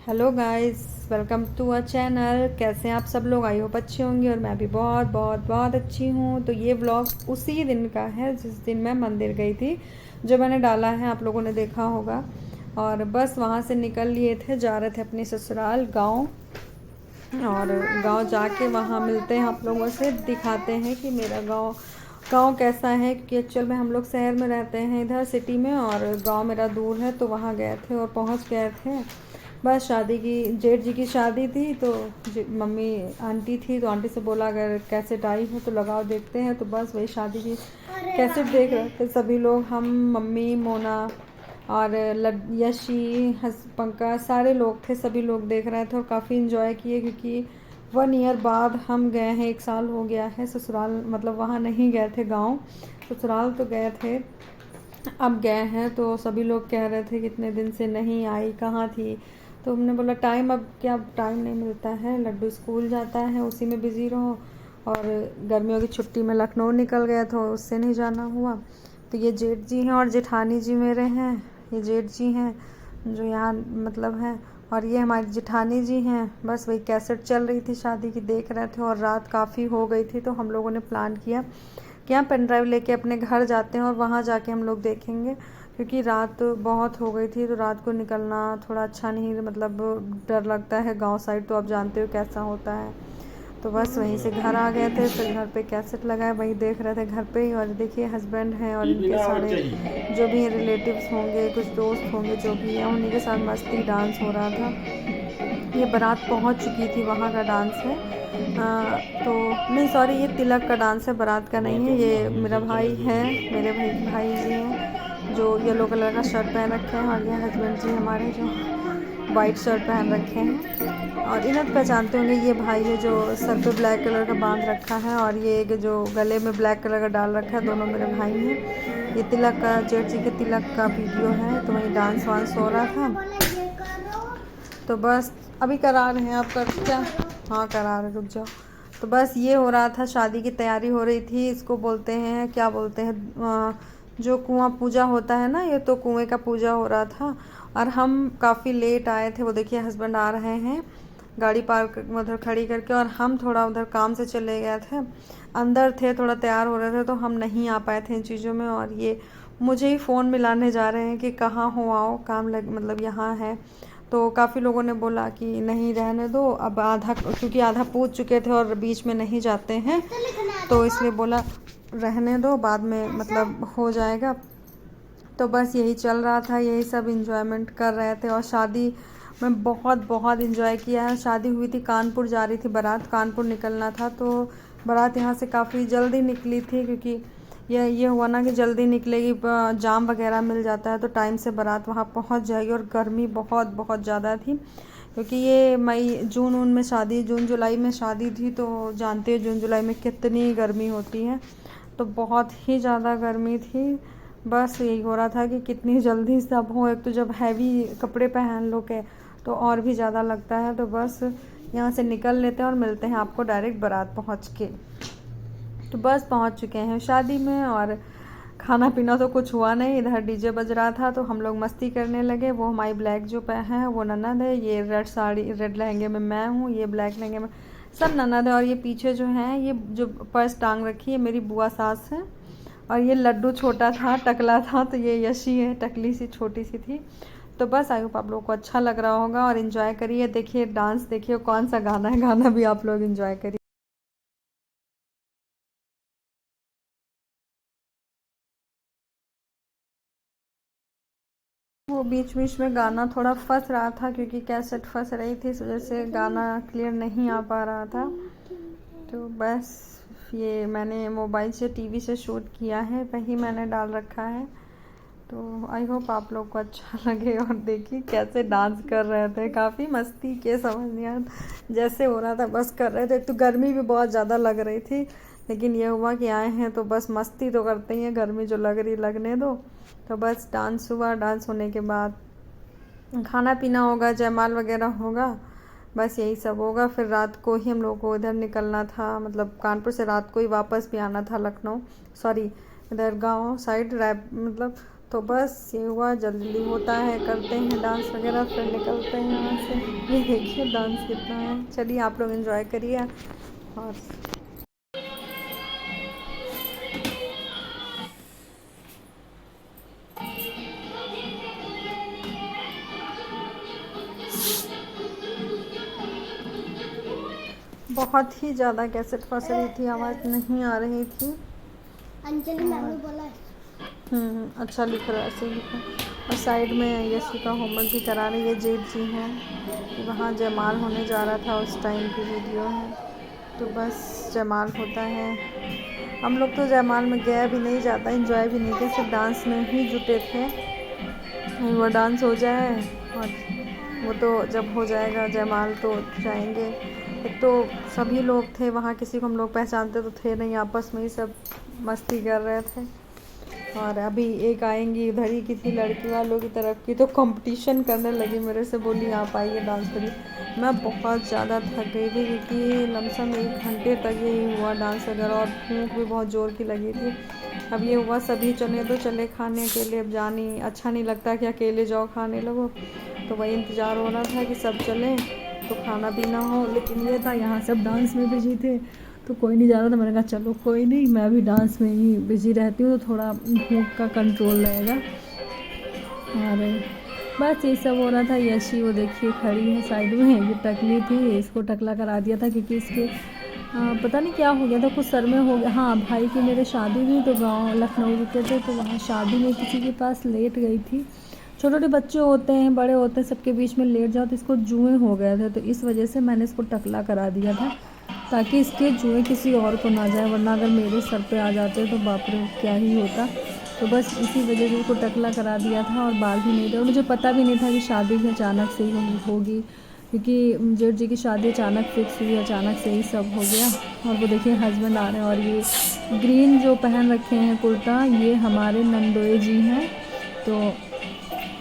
Hello guys, welcome to a channel. कैसे हैं आप सब लोग? आई होप अच्छे होंगे और मैं भी बहुत बहुत बहुत अच्छी हूँ। तो ये व्लॉग उसी दिन का है जिस दिन मैं मंदिर गई थी, जो मैंने डाला है, आप लोगों ने देखा होगा। और बस वहाँ से निकल लिए थे, जा रहे थे अपने ससुराल गांव। और गांव जाके वहाँ मिलते हैं आप लोगों से, दिखाते हैं कि मेरा गांव गांव कैसा है, क्योंकि एक्चुअल में हम लोग शहर में रहते हैं इधर सिटी में, और गांव मेरा दूर है। तो वहाँ गए थे और पहुँच गए थे। बस शादी की, जेठ जी की शादी थी, तो मम्मी आंटी थी, तो आंटी से बोला अगर कैसेट आई है तो लगाओ देखते हैं। तो बस वही शादी की कैसेट देख रहे थे सभी लोग, हम, मम्मी, मोना और यशी, पंकज, सारे लोग थे। सभी लोग देख रहे थे और काफ़ी इन्जॉय किए, क्योंकि 1 ईयर बाद हम गए हैं, 1 साल हो गया है ससुराल, मतलब वहाँ नहीं गए थे गांव, ससुराल तो गए थे, अब गए हैं। तो सभी लोग कह रहे थे कितने दिन से नहीं आई, कहाँ थी। तो हमने बोला टाइम, अब क्या टाइम नहीं मिलता है, लड्डू स्कूल जाता है, उसी में बिज़ी रहो। और गर्मियों की छुट्टी में लखनऊ निकल गया तो उससे नहीं जाना हुआ। तो ये जेठ जी हैं और जेठानी जी मेरे हैं। ये जेठ जी हैं जो यहाँ मतलब हैं, और ये हमारी जेठानी जी हैं। बस वही कैसेट चल रही थी शादी की, देख रहे थे। और रात काफ़ी हो गई थी, तो हम लोगों ने प्लान किया कि हम पेन ड्राइव लेके अपने घर जाते हैं और वहाँ जाके हम लोग देखेंगे, क्योंकि रात बहुत हो गई थी। तो रात को निकलना थोड़ा अच्छा नहीं, मतलब डर लगता है गांव साइड, तो आप जानते हो कैसा होता है। तो बस वहीं से घर आ गए थे, फिर घर पे कैसेट लगाए, वही देख रहे थे घर पे ही। और देखिए हस्बैंड हैं और इनके सारे जो भी रिलेटिव्स होंगे, कुछ दोस्त होंगे, जो भी है, उन्हीं के साथ मस्ती डांस हो रहा था। ये बारात पहुंच चुकी थी, वहाँ का डांस है। तो नहीं, सॉरी, ये तिलक का डांस है, बारात का नहीं है। ये मेरा भाई है, मेरे भाई जी हैं जो येलो कलर का शर्ट पहन रखे हैं, और ये हस्बैंड जी हमारे जो वाइट शर्ट पहन रखे हैं। और इन्हें तो पहचानते होंगे, ये भाई है जो सर पे ब्लैक कलर का बांध रखा है, और ये एक जो गले में ब्लैक कलर का डाल रखा है, दोनों मेरे भाई हैं। ये तिलक का, जेठ जी के तिलक का वीडियो है, तो वही डांस वांस हो रहा था। तो बस अभी करा रहे हैं, आप कर क्या? हाँ करा रहे, रुक जाओ। तो बस ये हो रहा था, शादी की तैयारी हो रही थी। इसको बोलते हैं, क्या बोलते हैं, जो कुआं पूजा होता है ना, ये तो कुएं का पूजा हो रहा था। और हम काफ़ी लेट आए थे। वो देखिए हस्बैंड आ रहे हैं गाड़ी पार्क उधर खड़ी करके, और हम थोड़ा उधर काम से चले गए थे, अंदर थे, थोड़ा तैयार हो रहे थे, तो हम नहीं आ पाए थे इन चीज़ों में। और ये मुझे ही फ़ोन मिलाने जा रहे हैं कि कहाँ हो, आओ, काम लग, मतलब यहाँ है। तो काफ़ी लोगों ने बोला कि नहीं रहने दो, अब आधा, क्योंकि आधा पूछ चुके थे और बीच में नहीं जाते हैं, तो इसलिए बोला रहने दो, बाद में मतलब हो जाएगा। तो बस यही चल रहा था, यही सब इंजॉयमेंट कर रहे थे। और शादी में बहुत बहुत इंजॉय किया है। शादी हुई थी, कानपुर जा रही थी बारात, कानपुर निकलना था। तो बारात यहाँ से काफ़ी जल्दी निकली थी, क्योंकि ये हुआ ना कि जल्दी निकलेगी, जाम वगैरह मिल जाता है, तो टाइम से बारात वहाँ पहुँच जाएगी। और गर्मी बहुत बहुत ज़्यादा थी, क्योंकि ये मई जून उन में शादी, जून जुलाई में शादी थी, तो जानते हो जून जुलाई में कितनी गर्मी होती है। तो बहुत ही ज़्यादा गर्मी थी। बस यही हो रहा था कि कितनी जल्दी सब हो। एक तो जब हैवी कपड़े पहन लो के, तो और भी ज़्यादा लगता है। तो बस यहाँ से निकल लेते हैं और मिलते हैं आपको डायरेक्ट बारात पहुँच के। तो बस पहुँच चुके हैं शादी में, और खाना पीना तो कुछ हुआ नहीं। इधर डीजे बज रहा था, तो हम लोग मस्ती करने लगे। वो हमारी ब्लैक जो है वो ननद है, ये रेड साड़ी, रेड लहंगे में मैं हूँ, ये ब्लैक लहंगे में सब ननद है। और ये पीछे जो है, ये जो पर्स टांग रखी है, मेरी बुआ सास है। और ये लड्डू छोटा था, टकला था, तो ये यशी है, टकली सी छोटी सी थी। तो बस आई होप आप लोगों को अच्छा लग रहा होगा, और इन्जॉय करिए, देखिए डांस, देखिए कौन सा गाना है, गाना भी आप लोग इन्जॉय करिए। वो बीच बीच में गाना थोड़ा फंस रहा था, क्योंकि कैसेट फंस रही थी, इस वजह से गाना क्लियर नहीं आ पा रहा था। तो बस ये मैंने मोबाइल से, टीवी से शूट किया है, वही मैंने डाल रखा है। तो आई होप आप लोग को अच्छा लगे। और देखिए कैसे डांस कर रहे थे, काफ़ी मस्ती के, समझ नहीं आया जैसे हो रहा था, बस कर रहे थे। तो गर्मी भी बहुत ज़्यादा लग रही थी, लेकिन ये हुआ कि आए हैं तो बस मस्ती तो करते ही हैं, गर्मी जो लग रही लगने दो। तो बस डांस हुआ, डांस होने के बाद खाना पीना होगा, जयमाल वगैरह होगा, बस यही सब होगा। फिर रात को ही हम लोग को इधर निकलना था, मतलब कानपुर से रात को ही वापस भी आना था लखनऊ, सॉरी इधर गांव साइड, मतलब तो बस ये हुआ, जल्दी होता है, करते हैं डांस वगैरह, फिर निकलते हैं यहाँ से। ये देखिए डांस कितना है। चलिए आप लोग एंजॉय करिए। और बहुत ही ज़्यादा कैसेट फंस रही थी, आवाज़ नहीं आ रही थी। अंजलि मैम ने बोला अच्छा लिख रहा है, ऐसे लिखा। और साइड में यशु का होमवर्क भी करा रही है। जेठ जी हैं, वहाँ जयमाल होने जा रहा था, उस टाइम की वीडियो है। तो बस जयमाल होता है, हम लोग तो जयमाल में गए भी नहीं, ज़्यादा एंजॉय भी नहीं किया, सिर्फ डांस में ही जुटे थे। वो डांस हो जाए और वो तो जब हो जाएगा जयमाल तो जाएंगे। एक तो सभी लोग थे वहाँ, किसी को हम लोग पहचानते तो थे नहीं, आपस में ही सब मस्ती कर रहे थे। और अभी एक आएंगी उधर ही किसी लड़की वालों की तरफ की, तो कंपटीशन करने लगी मेरे से, बोली आप आइए डांस करिए। मैं बहुत ज़्यादा थक गई थी क्योंकि लमसम 1 घंटे तक यही हुआ डांस वगैरह, और भूख भी बहुत ज़ोर की लगी थी। अब ये हुआ सभी चले तो चले खाने, अकेले अब जानी अच्छा नहीं लगता कि अकेले जाओ खाने लगो। तो वही इंतज़ार हो रहा था कि सब चलें तो खाना पीना हो, लेकिन ये था यहाँ सब डांस में बिजी थे तो कोई नहीं जा रहा था। मैंने कहा चलो कोई नहीं, मैं भी डांस में ही बिजी रहती हूँ तो थोड़ा भूख का कंट्रोल रहेगा। और बस ये सब हो रहा था। यशी वो देखिए खड़ी है साइड में, ये टकली थी, इसको टकला करा दिया था क्योंकि इसके पता नहीं क्या हो गया था, कुछ सर में हो गया। हाँ, भाई की मेरे शादी थी तो गांव लखनऊ रुके थे, तो वहाँ शादी में किसी के पास लेट गई थी। छोटे छोटे बच्चे होते हैं, बड़े होते हैं, सबके बीच में लेट जाओ तो इसको जुएँ हो गए थे, तो इस वजह से मैंने इसको टकला करा दिया था ताकि इसके जुएँ किसी और को ना जाए, वरना अगर मेरे सर पे आ जाते तो बाप रे क्या ही होता। तो बस इसी वजह से इसको टकला करा दिया था, और बाल भी नहीं थे। और मुझे पता भी नहीं था कि शादी भी अचानक से ही होगी, क्योंकि जेठ जी की शादी अचानक फिक्स हुई, अचानक से ही सब हो गया। और वो देखिए हस्बैंड आ रहे हैं, और ये ग्रीन जो पहन रखे हैं कुर्ता, ये हमारे नंदोई जी हैं। तो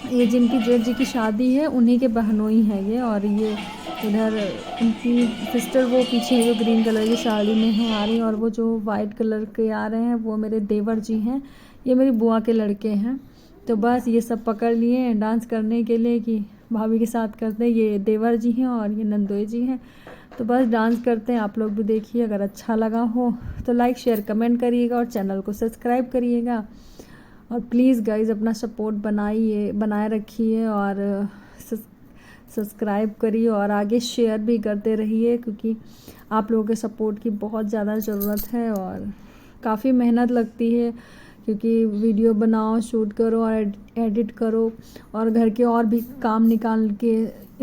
ये जिनकी जेठ जी की शादी है उन्हीं के बहनोई हैं ये। और ये इधर उनकी सिस्टर वो पीछे जो ग्रीन कलर की साड़ी में है आ रही, और वो जो वाइट कलर के आ रहे हैं वो मेरे देवर जी हैं, ये मेरी बुआ के लड़के हैं। तो बस ये सब पकड़ लिए हैं डांस करने के लिए कि भाभी के साथ करते हैं। ये देवर जी हैं और ये नंदोई जी हैं। तो बस डांस करते हैं, आप लोग भी देखिए। अगर अच्छा लगा हो तो लाइक शेयर कमेंट करिएगा और चैनल को सब्सक्राइब करिएगा। और प्लीज़ गाइज़ अपना सपोर्ट बनाए रखिए, और सब्सक्राइब करिए, और आगे शेयर भी करते रहिए, क्योंकि आप लोगों के सपोर्ट की बहुत ज़्यादा ज़रूरत है। और काफ़ी मेहनत लगती है, क्योंकि वीडियो बनाओ, शूट करो और एडिट करो, और घर के और भी काम निकाल के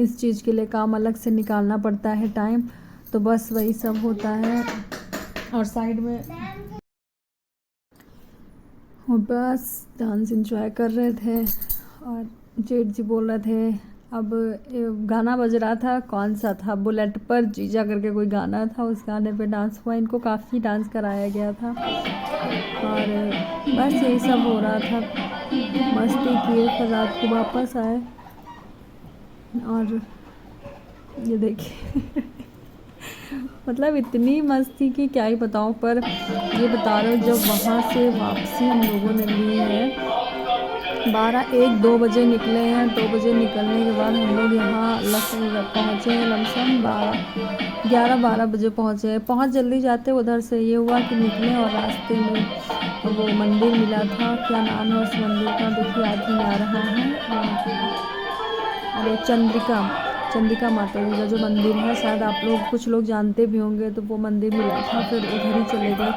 इस चीज़ के लिए काम अलग से निकालना पड़ता है टाइम। तो बस वही सब होता है। और साइड में और बस डांस एंजॉय कर रहे थे। और जेठ जी बोल रहे थे, अब गाना बज रहा था, कौन सा था, बुलेट पर जीजा करके कोई गाना था, उस गाने पे डांस हुआ। इनको काफ़ी डांस कराया गया था, और बस यही सब हो रहा था। मस्ती किए, फिर रात को वापस आए। और ये देखिए मतलब इतनी मस्ती की क्या ही बताऊँ। पर ये बता रहे हो, जब वहाँ से वापसी हम लोगों ने ली है 1-2 बजे निकले हैं। 2 बजे निकलने के बाद हम लोग यहाँ लखनऊ पहुँचे हैं, लमसम 11-12 बजे पहुँचे। जल्दी जाते उधर से ये हुआ कि निकले, और रास्ते में वो मंदिर मिला था, क्या नाम है उस मंदिर का देखिए, याद नहीं आ रहा है। अरे चंद्रिका माता जी का जो मंदिर है, शायद आप लोग कुछ लोग जानते भी होंगे। तो वो मंदिर मिला था, फिर उधर ही चले गए।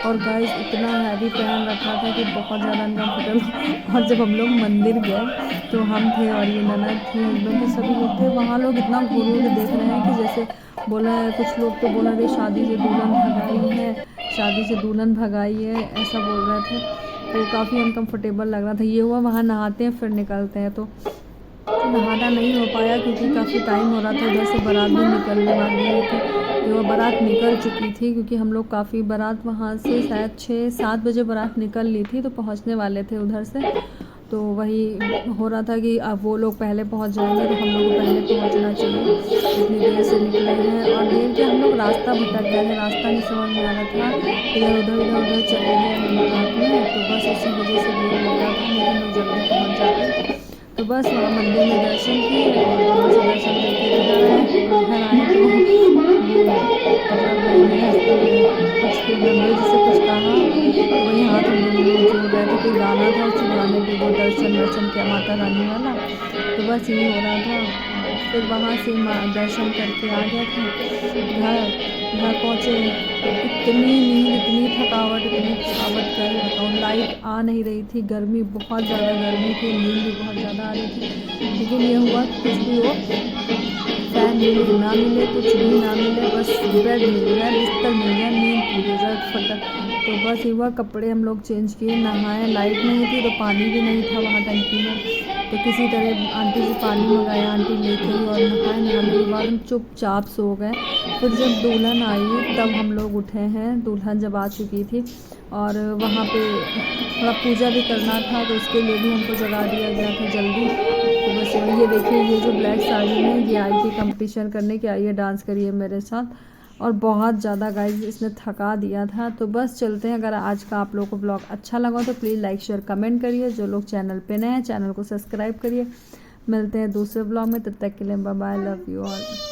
और गाइस इतना हैवी पहन रखा था कि बहुत ज़्यादा अनकम्फर्टेबल। और जब हम लोग मंदिर गए तो हम थे और ये ननद थी, हस्बैंड थे, सभी लोग थे। वहाँ लोग इतना घूर के देख रहे हैं कि जैसे बोला है, कुछ लोग तो बोला रहे शादी से दुल्हन भगाई है, ऐसा बोल रहे थे। तो काफ़ी अनकम्फर्टेबल लग रहा था। ये हुआ वहाँ नहाते हैं फिर निकलते हैं, तो नहाना नहीं हो पाया क्योंकि काफ़ी टाइम हो रहा था। उधर से बारात भी निकलने वाली थी, तो वो बारात निकल चुकी थी, क्योंकि हम लोग काफ़ी बारात वहाँ से शायद 6-7 बजे बारात निकल ली थी, तो पहुँचने वाले थे उधर से। तो वही हो रहा था कि अब वो लोग पहले पहुँच जाएंगे तो हम लोग को पहले पहुँचना चाहिए, इतनी देर से निकले हैं। और देर के हम लोग रास्ता भटक गए थे, रास्ता नहीं समझ में आ रहा था, इधर उधर चले गए मिलाप में। तो बस इसी वजह से देर हो गया था, नहीं तो हम लोग जल्दी पहुँच जाते। तो बस वहाँ मंदिर में दर्शन किए और वहाँ से दर्शन करके इधर आए तो ये मतलब मैंने कुछ फिर गंभीर जी से कुछ कहा, तो वही हाथ हम दोनों लोग जोड़ रहे थे, कोई गाना था उसी गाने पे वो दर्शन किया माता रानी वाला। तो बस यही हो रहा था। और फिर वहाँ से दर्शन करके आ गया था घर पहुँचे तो इतनी थकावट क्या ही बताऊँ। लाइट आ नहीं रही थी, गर्मी बहुत ज़्यादा गर्मी थी, नींद भी बहुत ज़्यादा आ रही थी। लेकिन ये हुआ कुछ भी हो, फैन मिले ना मिले कुछ भी ना मिले, बस बेड मिल गया, बिस्तर मिल गया, नींद पूरी रात फटा। तो बस ये हुआ, कपड़े हम लोग चेंज किए, नहाए। लाइट नहीं थी तो पानी भी नहीं था वहाँ टंकी में, तो किसी तरह आंटी से पानी मंगाया, आंटी लेके आई और नहाए। नहाने के बाद हम चुपचाप सो गए। फिर जब दुल्हन आई तब हम लोग उठे हैं, दुल्हन जब आ चुकी थी और वहाँ पे थोड़ा पूजा भी करना था, तो उसके लिए भी हमको जगा दिया गया था जल्दी। तो बस ये देखिए, ये जो ब्लैक साड़ी में ये आई थी कंपटीशन करने के, आई है डांस करिए मेरे साथ। और बहुत ज़्यादा गाइस इसने थका दिया था। तो बस चलते हैं। अगर आज का आप लोगों को ब्लॉग अच्छा लगा तो प्लीज़ लाइक शेयर कमेंट करिए। जो लोग चैनल पे नए हैं चैनल को सब्सक्राइब करिए। मिलते हैं दूसरे ब्लॉग में, तब तक के लिए bye bye, love you all.